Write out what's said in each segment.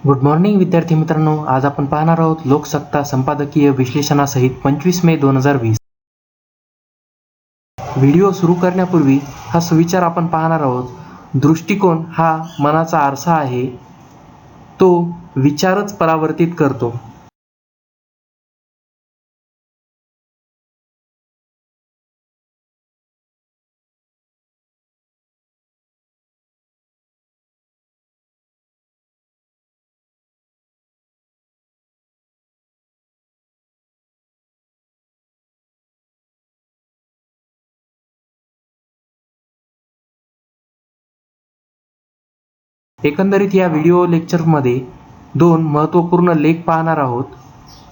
Good morning विद्यार्थी मित्रांनो, आज आपण पाहणार आहोत लोकसत्ता संपादकीय विश्लेषणासहित 25 मे 2020. व्हिडिओ सुरू करण्यापूर्वी हा सुविचार आपण पाहणार आहोत. दृष्टिकोन हा मनाचा आरसा आहे, तो विचारच परावर्तित करतो. एकंदरीत या व्हिडिओ लेक्चरमध्ये 2 महत्त्वपूर्ण लेख पाहणार आहोत.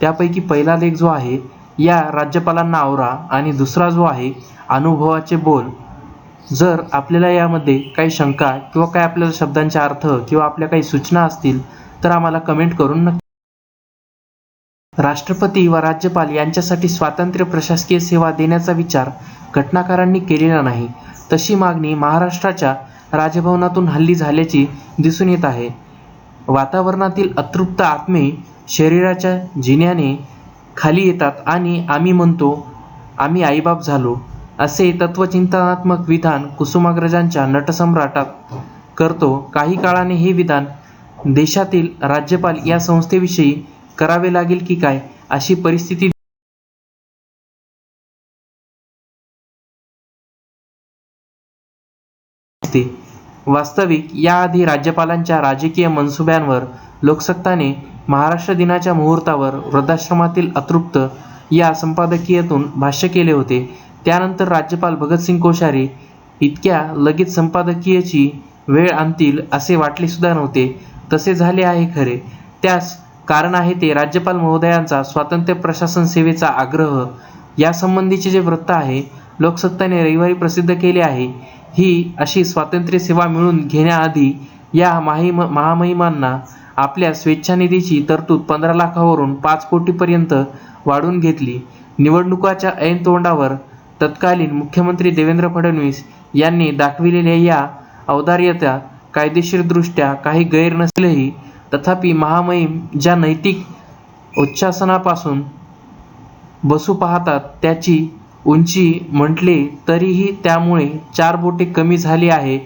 त्यापैकी पहिला लेख जो आहे या राज्यपालांना आवरा आणि दुसरा जो आहे अनुभवाचे बोल. जर आपल्याला यामध्ये काही शंका किंवा काही आपल्याला शब्दांचे अर्थ किंवा आपल्या काही सूचना असतील तर आम्हाला कमेंट करून नक्की. राष्ट्रपती व राज्यपाल यांच्यासाठी स्वातंत्र्य प्रशासकीय सेवा देण्याचा विचार घटनाकारांनी केलेला नाही. तशी मागणी महाराष्ट्राच्या राजभवनातून हल्ली झाल्याची दिसून येत आहे. वातावरणातील अतृप्त आत्मे शरीराच्या जिन्याने खाली येतात आणि आम्ही म्हणतो आम्ही आईबाप झालो, असे तत्वचिंतनात्मक विधान कुसुमाग्रजांच्या नटसम्राटात करतो. काही काळाने हे विधान देशातील राज्यपाल या संस्थेविषयी करावे लागेल की काय अशी परिस्थिती दिसते. वास्तविक याआधी राज्यपालांच्या राजकीय मनसुब्यांवर लोकसत्ताने महाराष्ट्र दिनाच्या मुहूर्तावर वृद्धाश्रमातील अतृप्त या संपादकीयातून भाष्य केले होते. त्यानंतर राज्यपाल भगतसिंग कोश्यारी इतक्या लगेच संपादकीयाची वेळ आणतील असे वाटले सुद्धा नव्हते. तसे झाले आहे खरे. त्यास कारण आहे ते राज्यपाल महोदयांचा स्वातंत्र्य प्रशासन सेवेचा आग्रह. यासंबंधीचे जे वृत्त आहे लोकसत्ताने रविवारी प्रसिद्ध केले आहे. ही अशी स्वातंत्र्य सेवा मिळवून घेण्याआधी या महामहिमांना आपल्या स्वेच्छानिधीची तरतूद 15 लाखावरून 5 कोटीपर्यंत वाढवून घेतली. निवडणुकाच्या ऐन तोंडावर तत्कालीन मुख्यमंत्री देवेंद्र फडणवीस यांनी दाखविलेल्या या औदार्यता कायदेशीरदृष्ट्या काही गैर नसलेही तथापि महामहिम ज्या नैतिक उच्चासनापासून बसू पाहतात त्याची उंची म्हटले तरीही त्यामुळे 4 बोटे कमी झाली आहे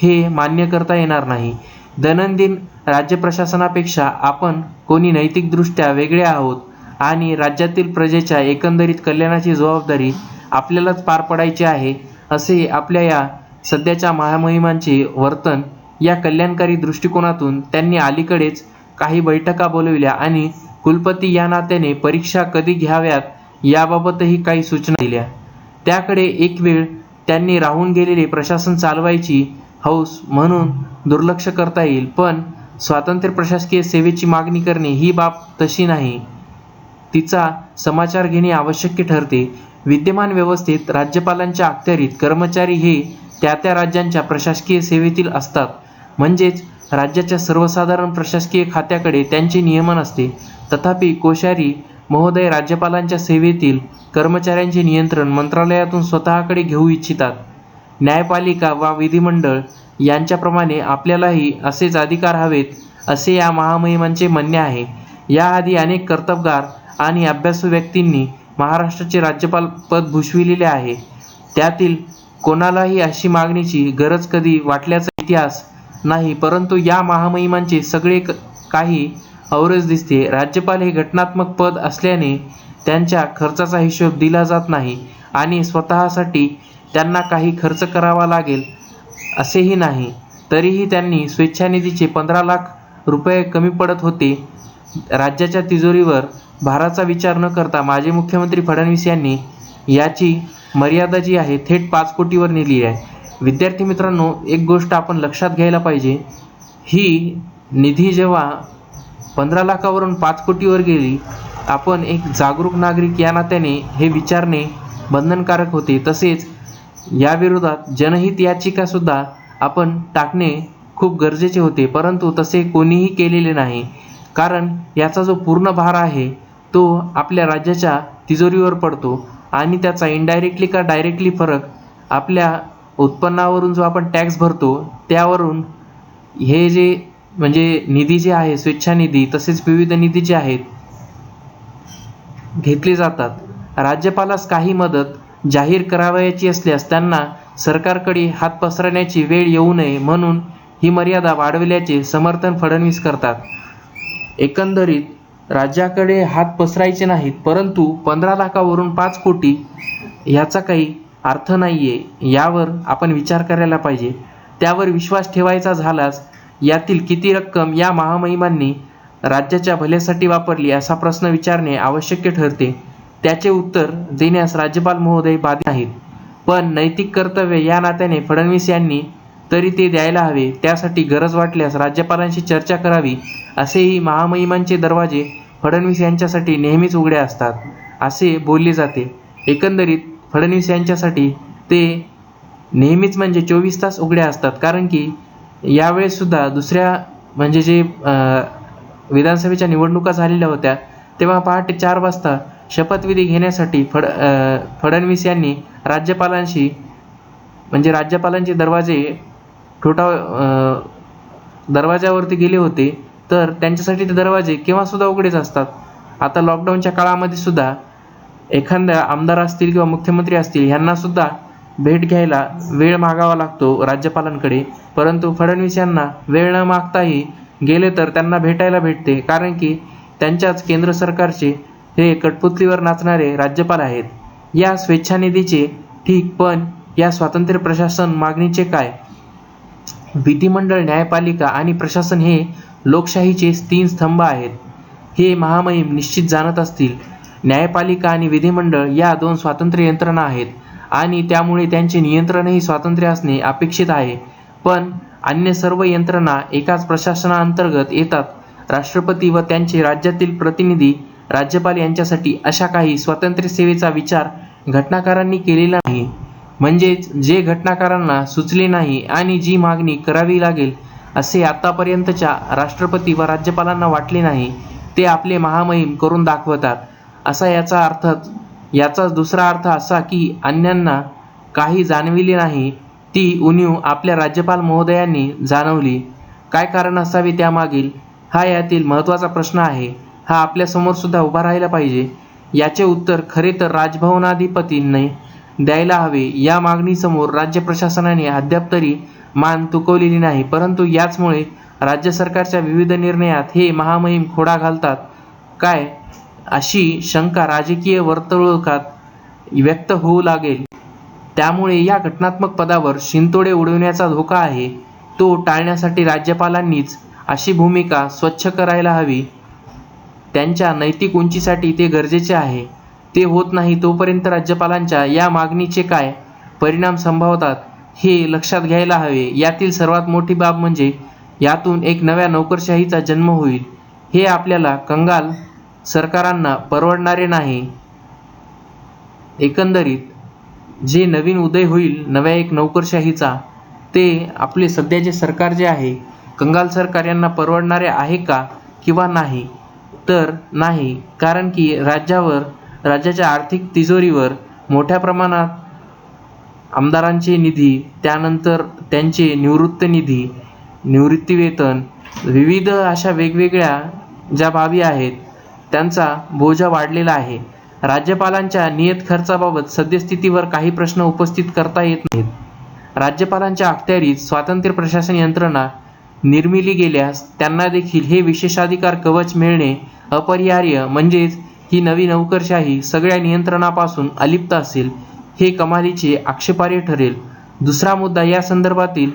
हे मान्य करता येणार नाही. दैनंदिन राज्यप्रशासनापेक्षा आपण कोणी नैतिकदृष्ट्या वेगळे आहोत आणि राज्यातील प्रजेच्या एकंदरीत कल्याणाची जबाबदारी आपल्यालाच पार पडायची आहे असे आपल्या या सध्याच्या महामहिमांचे वर्तन. या कल्याणकारी दृष्टिकोनातून त्यांनी अलीकडेच काही बैठका बोलविल्या आणि कुलपती या नात्याने परीक्षा कधी घ्याव्यात याबाबतही काही सूचना दिल्या. त्याकडे एक वेळ त्यांनी राहून गेलेले प्रशासन चालवायची हौस म्हणून दुर्लक्ष करता येईल, पण स्वातंत्र्य प्रशासकीय सेवेची मागणी करणे ही बाब तशी नाही. तिचा समाचार घेणे आवश्यक ठरते. विद्यमान व्यवस्थेत राज्यपालांच्या अखत्यारीत कर्मचारी हे त्या त्या राज्यांच्या प्रशासकीय सेवेतील असतात. म्हणजेच राज्याच्या सर्वसाधारण प्रशासकीय खात्याकडे त्यांचे नियमन असते. तथापि कोश्यारी महोदय राज्यपालांच्या सेवेतील कर्मचाऱ्यांचे नियंत्रण मंत्रालयातून स्वतःकडे घेऊ इच्छितात. न्यायपालिका वा विधिमंडळ यांच्याप्रमाणे आपल्यालाही असेच अधिकार हवेत असे या महामहिमांचे म्हणणे आहे. याआधी अनेक कर्तबगार आणि अभ्यासू व्यक्तींनी महाराष्ट्राचे राज्यपाल पद भूषविलेले आहे. त्यातील कोणालाही अशी मागणीची गरज कधी वाटल्याचा इतिहास नाही, परंतु या महामहिमांचे सगळे काही औरच दिसते. राज्यपाल हे घटनात्मक पद असल्याने त्यांच्या खर्चाचा हिशोब दिला जात नाही आणि स्वतःसाठी त्यांना काही खर्च करावा लागेल असेही नाही. तरीही त्यांनी स्वेच्छानिधीचे 15 लाख रुपये कमी पडत होते. राज्याच्या तिजोरीवर भाराचा विचार न करता माजी मुख्यमंत्री फडणवीस यांनी याची मर्यादा जी आहे थेट 5 कोटीवर नेली आहे. विद्यार्थी मित्रांनो, एक गोष्ट आपण लक्षात घ्यायला पाहिजे, ही निधी जेव्हा 15 लाखावरून 5 कोटीवर गेली, आपण एक जागरूक नागरिक या नात्याने हे विचारणे बंधनकारक होते. तसेच याविरोधात जनहित याचिकासुद्धा आपण टाकणे खूप गरजेचे होते, परंतु तसे कोणीही केलेले नाही. कारण याचा जो पूर्ण भार आहे तो आपल्या राज्याच्या तिजोरीवर पडतो आणि त्याचा इनडायरेक्टली का डायरेक्टली फरक आपल्या उत्पन्नावरून जो आपण टॅक्स भरतो त्यावरून हे जे म्हणजे निधी जे आहे, स्वेच्छा निधी तसेच विविध निधी जे आहेत घेतले जातात। राज्यपालास काही मदत जाहीर करावयाची असल्यास त्यांना सरकारकडे हात पसरण्याची वेळ येऊ नये म्हणून ही मर्यादा वाढविल्याचे समर्थन फडणवीस करतात। एकंदरीत राज्याकडे हात पसरायचे नाहीत, परंतु 15 लाखावरून 5 कोटी याचा काही अर्थ नाहीये, यावर आपण विचार करायला पाहिजे। त्यावर विश्वास ठेवायचा झाल्यास यातील किती रक्कम या महामहिमांनी राज्याच्या भल्यासाठी वापरली असा प्रश्न विचारणे आवश्यक ठरते। त्याचे उत्तर देण्यास राज्यपाल महोदय बाध्य नाहीत, पण नैतिक कर्तव्य या नात्याने फडणवीस यांनी तरी ते द्यायला हवे। त्यासाठी गरज वाटल्यास राज्यपालांशी चर्चा करावी, असेही महामहिमांचे दरवाजे फडणवीस यांच्यासाठी नेहमीच उघडे असतात असे बोलले जाते। एकंदरीत फडणवीस यांच्यासाठी ते नेहमीच म्हणजे 24 तास उघडे असतात, कारण की यावेळेस सुद्धा दुसऱ्या म्हणजे जे विधानसभेच्या निवडणुका झालेल्या होत्या तेव्हा पहाटे 4 वाजता शपथविधी घेण्यासाठी फडणवीस यांनी राज्यपालांशी म्हणजे राज्यपालांचे दरवाजे दरवाजावरती गेले होते, तर त्यांच्यासाठी ते दरवाजे केव्हा सुद्धा उघडेच असतात। आता लॉकडाऊनच्या काळामध्ये सुद्धा एखाद्या आमदार असतील किंवा मुख्यमंत्री असतील यांना सुद्धा भेट घ्यायला वेळ मागावा लागतो राज्यपालांकडे, परंतु फडणवीस यांना वेळ न मागताही गेले तर त्यांना भेटायला भेटते, कारण की त्यांच्याच केंद्र सरकारचे हे कठपुतलीवर नाचणारे राज्यपाल आहेत। या स्वेच्छानिधीचे ठीक, पण या स्वातंत्र्य प्रशासन मागणीचे काय? विधिमंडळ, न्यायपालिका आणि प्रशासन हे लोकशाहीचे 3 स्तंभ आहेत, हे महामहिम निश्चित जाणत असतील। न्यायपालिका आणि विधिमंडळ या 2 स्वतंत्र यंत्रणा आहेत आणि त्यामुळे त्यांचे नियंत्रणही स्वातंत्र्य असणे अपेक्षित आहे, पण अन्य सर्व यंत्रणा एकाच प्रशासनाअंतर्गत येतात। राष्ट्रपती व त्यांचे राज्यातील प्रतिनिधी राज्यपाल यांच्यासाठी अशा काही स्वातंत्र्य सेवेचा विचार घटनाकारांनी केलेला नाही, म्हणजेच जे घटनाकारांना सुचले नाही आणि जी मागणी करावी लागेल असे आतापर्यंतच्या राष्ट्रपती व राज्यपालांना वाटले नाही, ते आपले महामहिम करून दाखवतात असा याचा अर्थ। याचाच दुसरा अर्थ असा की अन्यांना काही जाणविले नाही, ती उणीव आपल्या राज्यपाल महोदयांनी जाणवली। काय कारण असावे त्यामागील, हा यातील महत्त्वाचा प्रश्न आहे। हा आपल्यासमोर सुद्धा उभा राहायला पाहिजे। याचे उत्तर खरे तर राजभवनाधिपतींनी द्यायला हवे। या मागणीसमोर राज्य प्रशासनाने अद्याप तरी मान तुकवलेली नाही, परंतु याचमुळे राज्य सरकारच्या विविध निर्णयात हे महामहिम खोडा घालतात काय, अशी शंका राजकीय वर्तुळात व्यक्त होऊ लागेल। त्यामुळे या घटनात्मक पदावर शिंतोडे उडविण्याचा धोका आहे, तो टाळण्यासाठी राज्यपालांनीच अशी भूमिका स्वच्छ करायला हवी। त्यांच्या नैतिक उंचीसाठी ते गरजेचे आहे। ते होत नाही तोपर्यंत राज्यपालांच्या या मागणीचे काय परिणाम संभवतात हे लक्षात घ्यायला हवे। यातील सर्वात मोठी बाब म्हणजे यातून एक नव्या नोकरशाहीचा जन्म होईल, हे आपल्याला कंगाल सरकारांना परवडणारे नाही। एकंदरीत जे नवीन उदय होईल नव्या एक नोकरशाहीचा, ते आपले सध्याचे सरकार जे आहे कंगाल सरकार यांना परवडणारे आहे का किंवा नाही, तर नाही, कारण की राज्याच्या आर्थिक तिजोरीवर मोठ्या प्रमाणात आमदारांचे निधी, त्यानंतर त्यांचे निवृत्त निधी, निवृत्तीवेतन, विविध अशा वेगवेगळ्या ज्या बाबी आहेत त्यांचा बोजा वाढलेला आहे। राज्यपालांच्या नियत खर्चाबाबत सद्यस्थितीवर काही प्रश्न उपस्थित करता येत नाहीत। राज्यपालांच्या अखत्यारीत स्वातंत्र्य प्रशासन यंत्रणा निर्मिली गेल्यास त्यांना देखील हे विशेषाधिकार कवच मिळणे अपरिहार्य, म्हणजेच ही नवी नोकरशाही सगळ्या नियंत्रणापासून अलिप्त असेल, हे कमालीचे आक्षेपार्ह ठरेल। दुसरा मुद्दा या संदर्भातील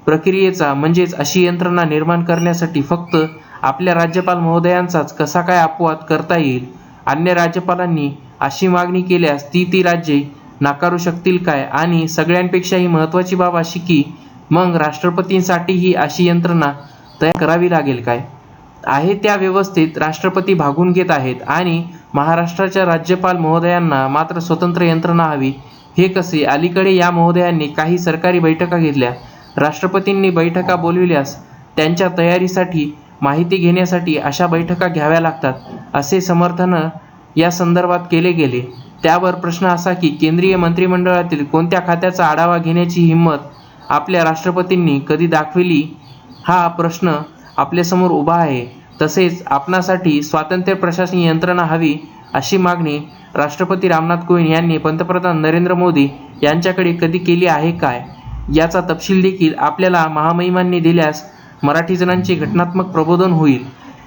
प्रक्रियेचा, म्हणजेच अशी यंत्रणा निर्माण करण्यासाठी फक्त आपल्या राज्यपाल महोदयांचाच कसा काय अपवाद करता येईल? अन्य राज्यपालांनी अशी मागणी केल्यास ती राज्ये नाकारू शकतील काय? आणि सगळ्यांपेक्षाही महत्त्वाची बाब अशी की मग राष्ट्रपतींसाठीही अशी यंत्रणा तयार करावी लागेल काय? आहे त्या व्यवस्थेत राष्ट्रपती भागून घेत आहेत आणि महाराष्ट्राच्या राज्यपाल महोदयांना मात्र स्वतंत्र यंत्रणा हवी, हे कसे? अलीकडे या महोदयांनी काही सरकारी बैठका घेतल्या। राष्ट्रपतींनी बैठका बोलविल्यास त्यांच्या तयारीसाठी माहिती घेण्यासाठी अशा बैठका घ्याव्या लागतात, असे समर्थन या संदर्भात केले गेले। त्यावर प्रश्न असा की केंद्रीय मंत्रिमंडळातील कोणत्या खात्याचा आढावा घेण्याची हिंमत आपल्या राष्ट्रपतींनी कधी दाखविली? हा प्रश्न आपल्यासमोर उभा आहे. तसेच आपणासाठी स्वातंत्र्य प्रशासन यंत्रणा हवी अशी मागणी राष्ट्रपती रामनाथ कोविंद यांनी पंतप्रधान नरेंद्र मोदी यांच्याकडे कधी केली आहे काय, याचा तपशील देखील आपल्याला महामहिमांनी दिल्यास मराठी जणांचे घटनात्मक प्रबोधन होईल.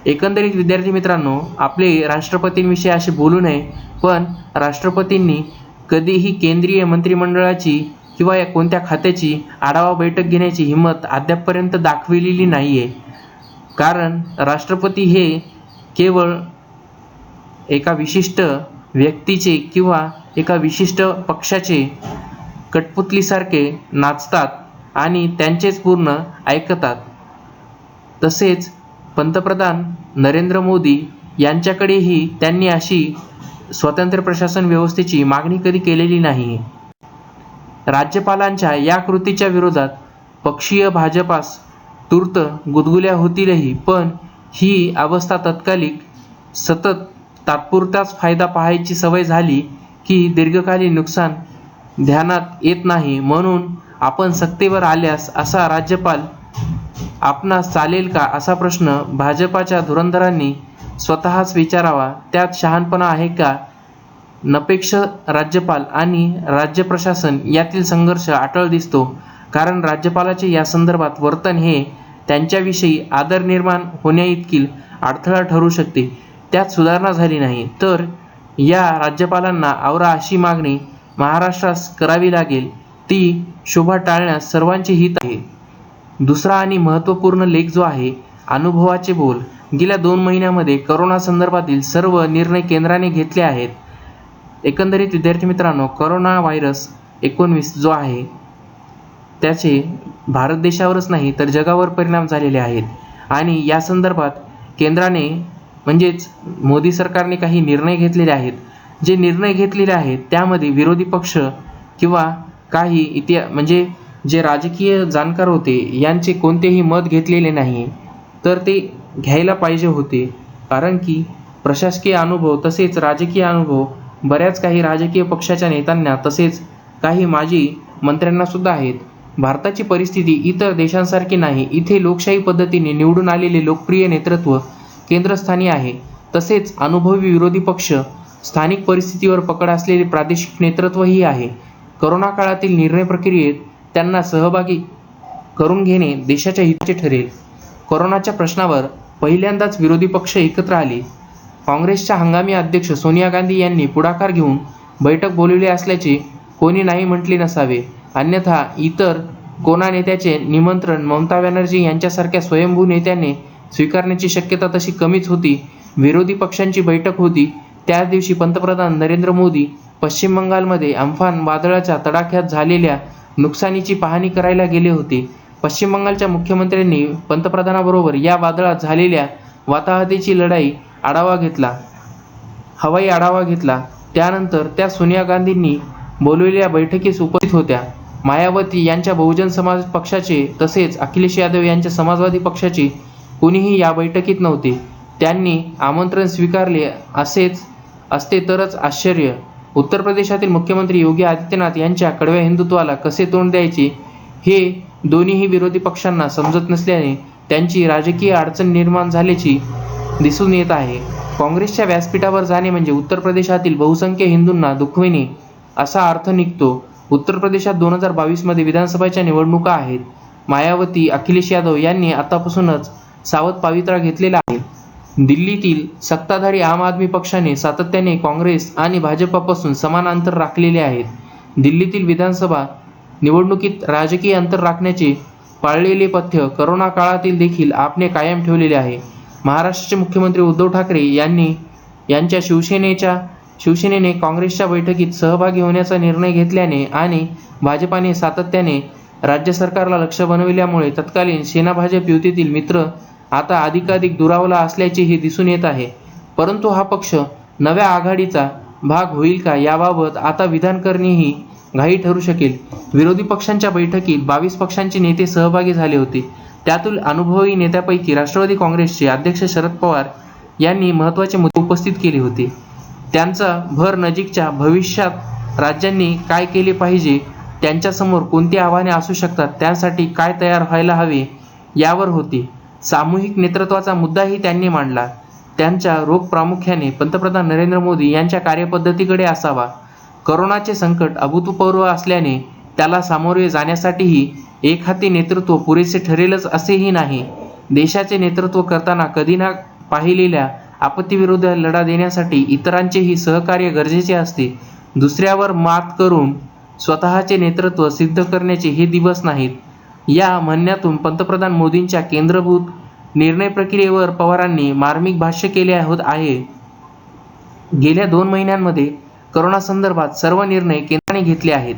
एकंदरीत विद्यार्थी मित्रांनो, आपले राष्ट्रपतींविषयी असे बोलू नये, पण राष्ट्रपतींनी कधीही केंद्रीय मंत्रिमंडळाची किंवा या कोणत्या खात्याची आढावा बैठक घेण्याची हिंमत अद्यापपर्यंत दाखविलेली नाहीये. कारण राष्ट्रपती हे केवळ एका विशिष्ट व्यक्तीचे किंवा एका विशिष्ट पक्षाचे कठपुतलीसारखे नाचतात आणि त्यांचेच पूर्ण ऐकतात. तसेच पंतप्रधान नरेंद्र मोदी यांच्याकडेही त्यांनी अशी स्वतंत्र प्रशासन व्यवस्थेची मागणी कधी केलेली नाही. राज्यपालांच्या या कृतीच्या विरोधात पक्षीय भाजपास तूर्त गुदगुल्या होतीलही, पण ही अवस्था तत्कालिक, सतत तात्पुरताच फायदा पाहायची सवय झाली की दीर्घकालीन नुकसान ध्यानात येत नाही. म्हणून आपण सत्तेवर आल्यास असा राज्यपाल आपणास चालेल का, असा प्रश्न भाजपाच्या धुरंधरांनी स्वतःच विचारावा. त्यात शहाणपणा आहे का? निरपेक्ष राज्यपाल आणि राज्य प्रशासन यातील संघर्ष अटळ दिसतो. कारण राज्यपालाचे या संदर्भात वर्तन हे त्यांच्याविषयी आदर निर्माण होण्याइतकी अडथळा ठरू शकते. त्यात सुधारणा झाली नाही तर या राज्यपालांना आवरा अशी मागणी महाराष्ट्रास करावी लागेल. ती शोभा टाळण्यास सर्वांचे हित आहे. दुसरा आणि महत्त्वपूर्ण लेख जो आहे, अनुभवाचे बोल. गेल्या 2 महिन्यामध्ये करोना संदर्भातील सर्व निर्णय केंद्राने घेतले आहेत. एकंदरीत विद्यार्थी मित्रांनो, करोना व्हायरस 19 जो आहे त्याचे भारत देशावरच नाही तर जगावर परिणाम झालेले आहेत. आणि या संदर्भात केंद्राने म्हणजेच मोदी सरकारने काही निर्णय घेतलेले आहेत. जे निर्णय घेतलेले आहेत त्यामध्ये विरोधी पक्ष किंवा काही म्हणजे जे राजकीय जाणकार होते यांचे कोणतेही मत घेतलेले नाही, तर ते घ्यायला पाहिजे होते. कारण की प्रशासकीय अनुभव तसेच राजकीय अनुभव बऱ्याच काही राजकीय पक्षाच्या नेत्यांना तसेच काही माजी मंत्र्यांना सुद्धा आहेत. भारताची परिस्थिती इतर देशांसारखी नाही. इथे लोकशाही पद्धतीने निवडून आलेले लोकप्रिय नेतृत्व केंद्रस्थानी आहे. तसेच अनुभवी विरोधी पक्ष, स्थानिक परिस्थितीवर पकड असलेले प्रादेशिक नेतृत्वही आहे. करोना काळातील निर्णय प्रक्रियेत त्यांना सहभागी करून घेणे देशाच्या हिताचे ठरेल. कोरोनाच्या प्रश्नावर पहिल्यांदाच विरोधी पक्ष एकत्र आले. काँग्रेसच्या हंगामी अध्यक्ष सोनिया गांधी यांनी पुढाकार घेऊन बैठक बोलवली असल्याचे कोणी नाही म्हटले नसावे. अन्यथा इतर कोणा नेत्याचे निमंत्रण ममता बॅनर्जी यांच्यासारख्या स्वयंभू नेत्याने स्वीकारण्याची शक्यता तशी कमीच होती. विरोधी पक्षांची बैठक होती त्याच दिवशी पंतप्रधान नरेंद्र मोदी पश्चिम बंगालमध्ये अम्फान वादळाच्या तडाख्यात झालेल्या नुकसानीची पाहणी करायला गेले होते. पश्चिम बंगालच्या मुख्यमंत्र्यांनी पंतप्रधानाबरोबर या वादळात झालेल्या वाताहतीची हवाई आढावा घेतला. त्यानंतर त्या सोनिया गांधींनी बोलवलेल्या बैठकीस उपस्थित होत्या. मायावती यांच्या बहुजन समाज पक्षाचे तसेच अखिलेश यादव यांच्या समाजवादी पक्षाचे कोणीही या बैठकीत नव्हते. त्यांनी आमंत्रण स्वीकारले असते तरच आश्चर्य. उत्तर प्रदेशातील मुख्यमंत्री योगी आदित्यनाथ यांच्या कडव्या हिंदुत्वाला कसे तोंड द्यायचे हे दोन्हीही विरोधी पक्षांना समजत नसल्याने त्यांची राजकीय अडचण निर्माण झाल्याची दिसून येत आहे. काँग्रेसच्या व्यासपीठावर जाणे म्हणजे उत्तर प्रदेशातील बहुसंख्य हिंदूंना दुखविणे असा अर्थ निघतो. उत्तर प्रदेशात 2022 मध्ये विधानसभेच्या निवडणुका आहेत. मायावती, अखिलेश यादव यांनी आतापासूनच सावध पवित्रा घेतलेला आहे. दिल्लीतील सत्ताधारी आम आदमी पक्षाने सातत्याने काँग्रेस आणि भाजपापासून समान अंतर राखलेले आहेत. दिल्लीतील विधानसभा निवडणुकीत राजकीय अंतर राखण्याचे पाळलेले पथ्य करोना काळातील देखील आपणे कायम ठेवलेले आहे. महाराष्ट्राचे मुख्यमंत्री उद्धव ठाकरे यांच्या शिवसेनेने काँग्रेसच्या बैठकीत सहभागी होण्याचा निर्णय घेतल्याने आणि भाजपाने सातत्याने राज्य सरकारला लक्ष्य बनविल्यामुळे तत्कालीन सेना भाजप युतीतील मित्र आता अधिकाधिक दुरावला असल्याचेही दिसून येत आहे. परंतु हा पक्ष नव्या आघाडीचा भाग होईल का याबाबत आता विधान करणेही घाई ठरू शकेल. विरोधी पक्षांच्या बैठकीत 22 पक्षांचे नेते सहभागी झाले होते. त्यातील अनुभवी नेत्यापैकी राष्ट्रवादी काँग्रेसचे अध्यक्ष शरद पवार यांनी महत्त्वाचे मुद्दे उपस्थित केले होते. त्यांचा भर नजीकच्या भविष्यात राज्यांनी काय केले पाहिजे, त्यांच्यासमोर कोणती आव्हाने असू शकतात, त्यासाठी काय तयार व्हायला हवे यावर होती. सामूहिक नेतृत्वाचा मुद्दाही त्यांनी मांडला. त्यांचा रोख प्रामुख्याने पंतप्रधान नरेंद्र मोदी यांच्या कार्यपद्धतीकडे असावा. करोनाचे संकट अभूतपूर्व असल्याने त्याला सामोरे जाण्यासाठीही एकहाती नेतृत्व पुरेसे ठरेलच असेही नाही. देशाचे नेतृत्व करताना कधी ना पाहिलेल्या आपत्तीविरुद्ध लढा देण्यासाठी इतरांचेही सहकार्य गरजेचे असते. दुसऱ्यावर मात करून स्वतःचे नेतृत्व सिद्ध करण्याचे हे दिवस नाहीत. या म्हणण्यातून पंतप्रधान मोदींच्या केंद्रभूत निर्णय प्रक्रियेवर पवारांनी मार्मिक भाष्य केले आहे. गेल्या 2 महिन्यांमध्ये करोनासंदर्भात सर्व निर्णय केंद्राने घेतले आहेत.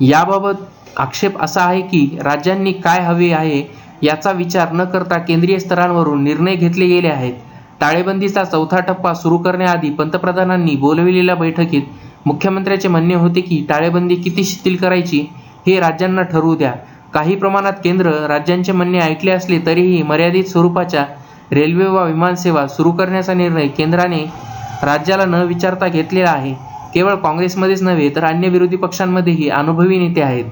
याबाबत आक्षेप असा आहे की राज्यांनी काय हवे आहे याचा विचार न करता केंद्रीय स्तरांवरून निर्णय घेतले गेले आहेत. टाळेबंदीचा 4था टप्पा सुरू करण्याआधी पंतप्रधानांनी बोलविलेल्या बैठकीत मुख्यमंत्र्याचे म्हणणे होते की टाळेबंदी किती शिथिल करायची हे राज्यांना ठरवू द्या. काही प्रमाणात केंद्र राज्यांचे म्हणणे ऐकले असले तरीही मर्यादित स्वरूपाच्या रेल्वे वा विमानसेवा सुरू करण्याचा निर्णय केंद्राने राज्याला न विचारता घेतलेला आहे. केवळ काँग्रेसमध्येच नव्हे तर अन्य विरोधी पक्षांमध्येही अनुभवी नेते आहेत.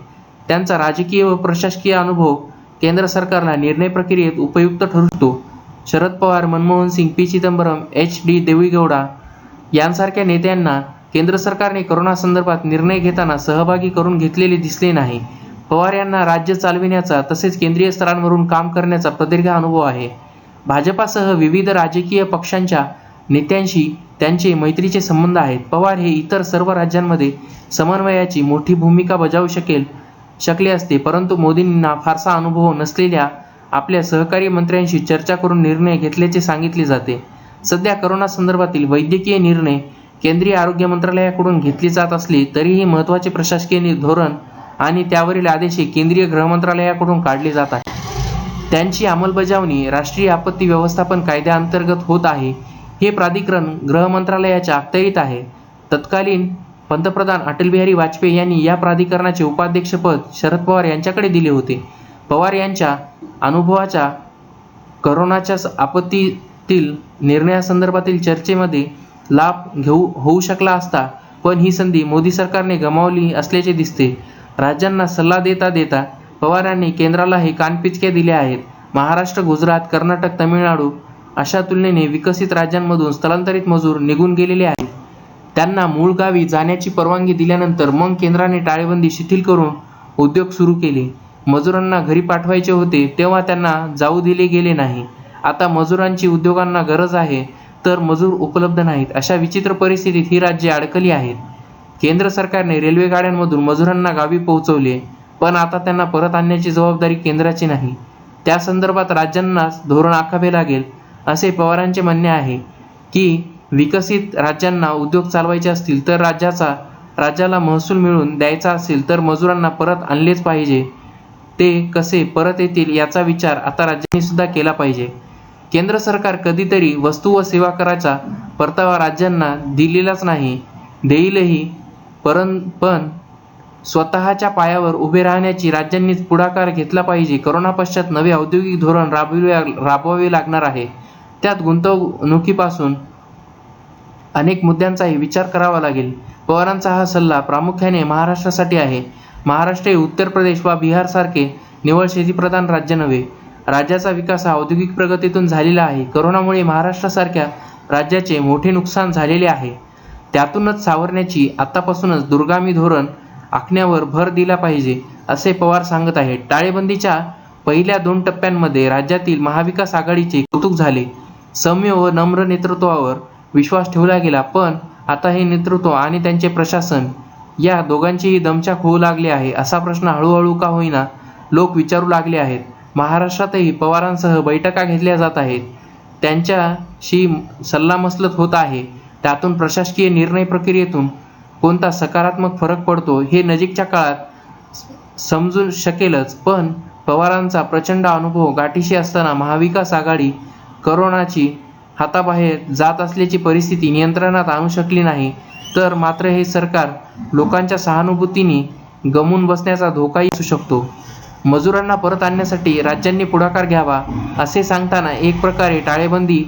त्यांचा राजकीय व प्रशासकीय अनुभव केंद्र सरकारला निर्णय प्रक्रियेत उपयुक्त ठरू शकतो. शरद पवार, मनमोहन सिंग, पी. चिदंबरम, एच.डी. देवेगौडा यांसारख्या नेत्यांना केंद्र सरकारने करोनासंदर्भात निर्णय घेताना सहभागी करून घेतलेले दिसले नाही. पवार यांना राज्य चालविण्याचा तसेच केंद्रीय स्तरांवरून काम करण्याचा प्रदीर्घ अनुभव आहे. भाजपासह विविध राजकीय पक्षांच्या नेत्यांशी त्यांचे मैत्रीचे संबंध आहेत. पवार हे इतर सर्व राज्यांमध्ये समन्वयाची मोठी भूमिका बजावू शकले असते, परंतु मोदींना फारसा अनुभव नसलेल्या आपल्या सहकारी मंत्र्यांशी चर्चा करून निर्णय घेतल्याचे सांगितले जाते. सध्या करोना संदर्भातील वैद्यकीय निर्णय केंद्रीय आरोग्य मंत्रालयाकडून घेतले जात असले तरीही महत्त्वाचे प्रशासकीय धोरण आणि त्यावरील आदेश केंद्रीय गृह मंत्रालयाकडून काढले जात आहे. त्यांची अंमलबजावणी राष्ट्रीय आपत्ती व्यवस्थापन कायद्याअंतर्गत होत आहे. हे प्राधिकरण गृह मंत्रालयाच्या अखत्यारीत आहे. तत्कालीन पंतप्रधान अटल बिहारी वाजपेयी यांनी या प्राधिकरणाचे उपाध्यक्षपद शरद पवार यांच्याकडे दिले होते. पवार यांच्या अनुभवाचा करोनाच्या आपत्तीतील निर्णयासंदर्भातील चर्चेमध्ये लाभ होऊ शकला असता, पण ही संधी मोदी सरकारने गमावली असल्याचे दिसते. राज्यांना सल्ला देता देता पवारांनी केंद्राला हे कानपिचक्या दिल्या आहेत. महाराष्ट्र, गुजरात, कर्नाटक, तामिळनाडू अशा तुलनेने विकसित राज्यांमधून स्थलांतरित मजूर निघून गेलेले आहेत. त्यांना मूळ गावी जाण्याची परवानगी दिल्यानंतर मग केंद्राने टाळेबंदी शिथिल करून उद्योग सुरू केले. मजुरांना घरी पाठवायचे होते तेव्हा त्यांना जाऊ दिले गेले नाही. आता मजुरांची उद्योगांना गरज आहे तर मजूर उपलब्ध नाहीत. अशा विचित्र परिस्थितीत ही राज्ये अडकली आहेत. केंद्र सरकारने रेल्वे गाड्यांमधून मजुरांना गावी पोहोचवले, पण आता त्यांना परत आणण्याची जबाबदारी केंद्राची नाही. त्या संदर्भात राज्यांनाच धोरण आखावे लागेल असे पवारांचे म्हणणे आहे की विकसित राज्यांना उद्योग चालवायचे असतील तर राज्याला महसूल मिळवून द्यायचा असेल तर मजुरांना परत आणलेच पाहिजे. ते कसे परत येतील याचा विचार आता राज्यांनी सुद्धा केला पाहिजे. केंद्र सरकार कधीतरी वस्तू व सेवा कराचा परतावा राज्यांना दिलेलाच नाही, देईलही, पण स्वतःच्या पायावर उभे राहण्याची राज्यांनीच पुढाकार घेतला पाहिजे. करोना पश्चात नवे औद्योगिक धोरण राबवावे लागणार आहे. त्यात गुंतवणुकीपासून अनेक मुद्द्यांचाही विचार करावा लागेल. पवारांचा हा सल्ला प्रामुख्याने महाराष्ट्रासाठी आहे. महाराष्ट्र हे उत्तर प्रदेश वा बिहारसारखे निव्वळ शेतीप्रधान राज्य नव्हे. राज्याचा विकास हा औद्योगिक प्रगतीतून झालेला आहे. करोनामुळे महाराष्ट्रासारख्या राज्याचे मोठे नुकसान झालेले आहे. त्यातूनच सावरण्याची आतापासूनच दूरगामी धोरण आखण्यावर भर दिला पाहिजे असे पवार सांगत आहेत. टाळेबंदीच्या पहिल्या 2 टप्प्यांमध्ये राज्यातील महाविकास आघाडीचे कौतुक झाले. सौम्य व नम्र नेतृत्वावर विश्वास ठेवला गेला, पण आता हे नेतृत्व आणि त्यांचे प्रशासन या दोघांचेही दमछाक होऊ लागले आहे. असा प्रश्न हळूहळू का होईना लोक विचारू लागले आहेत. महाराष्ट्रातही पवारांसह बैठका घेतल्या जात आहेत. त्यांच्याशी सल्लामसलत होत आहे. त्यातून प्रशासकीय निर्णय प्रक्रियेतून कोणता सकारात्मक फरक पडतो हे नजीकच्या काळात समजू शकेलच. पण पवारांचा प्रचंड अनुभव गाठीशी असताना महाविकास आघाडी करोनाची हाताबाहेर जात असल्याची परिस्थिती नियंत्रणात आणू शकली नाही तर मात्र हे सरकार लोकांच्या सहानुभूतीने गमून बसण्याचा धोकाही असू शकतो. मजुरांना परत आणण्यासाठी राज्यांनी पुढाकार घ्यावा असे सांगताना एक प्रकारे टाळेबंदी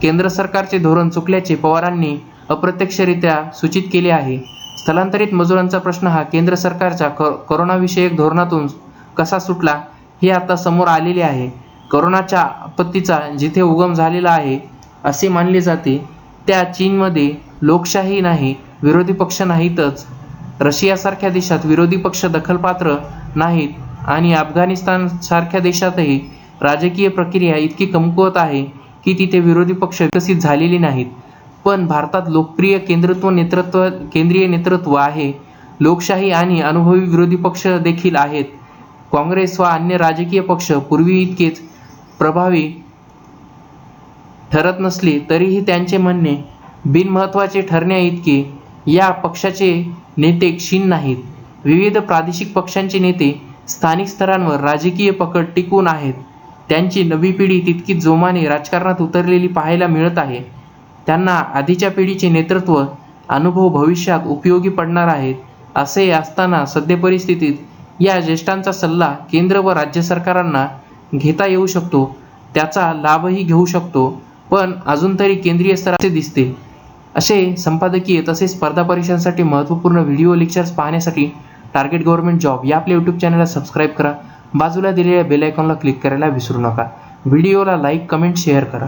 केंद्र सरकारचे धोरण चुकल्याचे पवारांनी अप्रत्यक्षरित्या सूचित केले आहे. स्थलांतरित मजुरांचा प्रश्न हा केंद्र सरकारच्या करोनाविषयक धोरणातून कसा सुटला हे आता समोर आलेले आहे. करोनाच्या आपत्तीचा जिथे उगम झालेला आहे असे मानले जाते, त्या चीनमध्ये लोकशाही नाही, विरोधी पक्ष नाहीतच. रशियासारख्या देशात विरोधी पक्ष दखलपात्र नाहीत आणि अफगाणिस्तानसारख्या देशातही राजकीय प्रक्रिया इतकी कमकुवत आहे की तिथे विरोधी पक्ष विकसित झालेले नाहीत. पण भारतात लोकप्रिय केंद्रीय नेतृत्व आहे. लोकशाही आणि अनुभवी विरोधी पक्ष देखील आहेत. काँग्रेस व अन्य राजकीय पक्ष पूर्वी इतकेच प्रभावी ठरत नसले तरीही त्यांचे म्हणणे बिनमहत्त्वाचे ठरण्याइतके या पक्षाचे नेते क्षीण नाहीत. विविध प्रादेशिक पक्षांचे नेते स्थानिक स्तरांवर राजकीय पकड टिकवून आहेत. त्यांची नवी पिढी तितकीच जोमाने राजकारणात उतरलेली पाहायला मिळत आहे. त्यांना आधीच्या पिढीचे नेतृत्व अनुभव भविष्यात उपयोगी पडणार आहेत. असे असताना सद्य परिस्थितीत या ज्येष्ठांचा सल्ला केंद्र व राज्य सरकारांना घेता येऊ शकतो, त्याचा लाभही घेऊ शकतो. पण अजून तरी केंद्रीय स्तराचे दिसते. असे संपादकीय तसेच स्पर्धा परीक्षांसाठी महत्त्वपूर्ण व्हिडिओ लेक्चर्स पाहण्यासाठी टार्गेट गव्हर्नमेंट जॉब या आपल्या यूट्यूब चॅनलला सबस्क्राईब करा. बाजूला दिलेल्या बेल आयकॉनला क्लिक करायला विसरू नका. व्हिडिओला लाईक, कमेंट, शेअर करा.